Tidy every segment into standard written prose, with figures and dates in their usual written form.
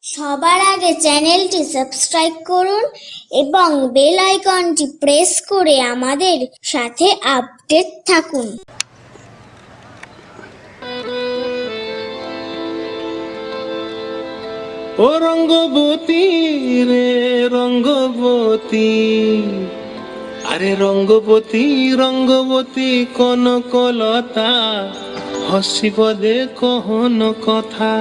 সবার আগে চ্যানেলটি সাবস্ক্রাইব করুন এবং বেল আইকনটি প্রেস করে আমাদের সাথে আপডেট থাকুন। ও রঙ্গবতী রে রঙ্গবতী, আরে রঙ্গবতী রঙ্গবতী কনকলতা, হসিব দে কহন কথা।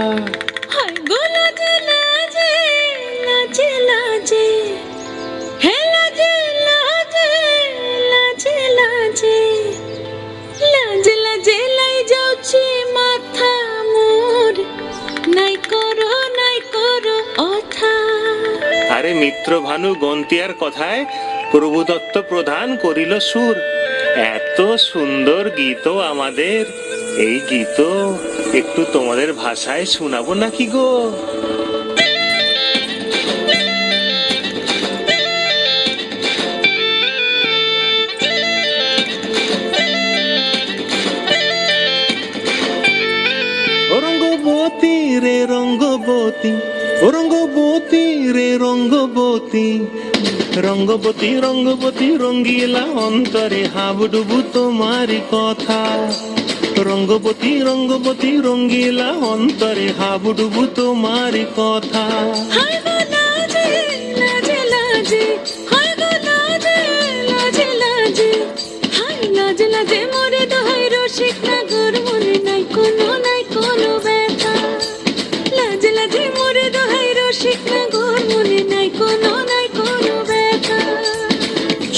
আরে মিত্র ভানু গন্তিয়ার কথায় প্রভুদত্ত প্রধান করিল সুর। এত সুন্দর গীত আমাদের, এই গীত একটু তোমাদের ভাষায় শোনাবো নাকি গো? রঙ্গবতী রে রঙ্গবতী, ও রঙ্গবতী রে রঙ্গবতী, রঙ্গবতী রঙ্গবতী রঙ্গিলা অন্তরে হাবুডুবু তোমারি কথা। রঙ্গবতী রঙ্গবতী রঙ্গিলা অন্তরে হাবুডুবু তোমারি কথা।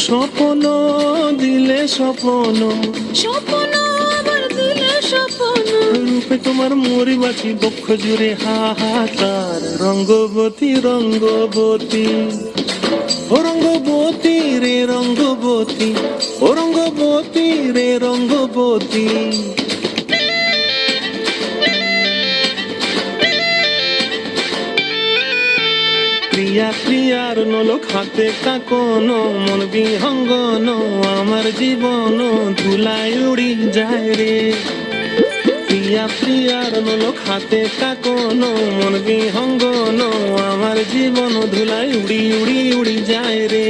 স্বপ্ন দিলে স্বপ্ন, স্বপ্ন আবার দিলে স্বপ্ন, রূপে তোমার মরি বাঁচি বক্ষ জুড়ে হাহাকার। রঙ্গবতী রঙ্গবতী, ও রঙ্গবতী রে রঙ্গবতী, ও রঙ্গবতী রে রঙ্গবতী। প্রিয়া প্রিয়ার নলক হাতে কাকন, মন বিহঙ্গন আমার জীবন ধুলায় উড়ি যায় রে। প্রিয়া প্রিয়ার নলক হাতে কাকন, মন বিহঙ্গন আমার জীবন ধুলায় উড়ি উড়ি উড়ি যায় রে।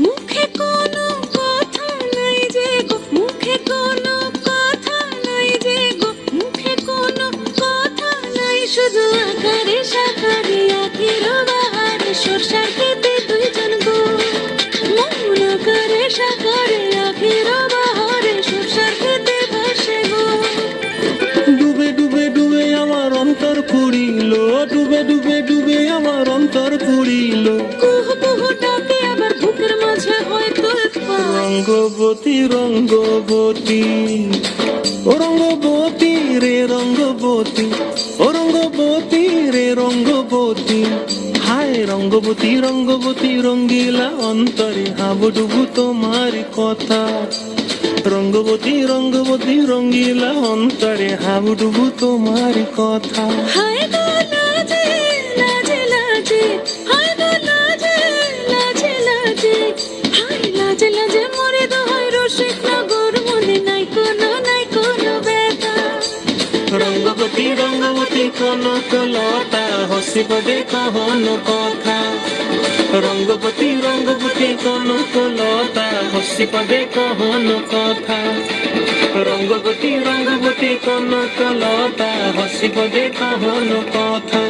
মুখে কোনো কথা নাই যে গো, মুখে কোনো কথা নাই যে গো, মুখে কোনো কথা নাই, শুধু আকারে সাকারে আখির বাহারে সরষার খেতে দুইজন গো। মন আকারে সাকারে আখির বাহারে সরষার খেতে ভাসে গো। ডুবে ডুবে ডুবে আমার অন্তর পুড়িল, ডুবে ডুবে ডুবে আমার অন্তর পুড়িল। কুহ কুহ ডাকে আবার বুকের মাঝে হয় তোলপাড়। রঙ্গবতী রঙ্গবতী, ও রঙ্গবতী রে রঙ্গবতী, ও রঙ্গবতী রে রঙ্গবতী। হায় রঙ্গবতী রঙ্গবতী রঙ্গিলা অন্তরে হাবুডুবু তোমারি কথা। রঙ্গবতী রঙ্গবতী রঙ্গিলা অন্তরে হাবুডুবু তোমারি কথা। হায় গো লাজে লাজে লাজে, হায় গো লাজে লাজে লাজে, হায় লাজে লাজে মরে দোহাই রসিক নগর, মনে নাই কোনো ব্যথা। রঙ্গবতী রঙ্গবতী কনকলতা, হসিব দে কহন কথা। রঙ্গবতী রঙ্গবতী কনকলতা, হসিব দে কহন কথা। রঙ্গবতী রঙ্গবতী কনকলতা, হসিব দে কহন কথা।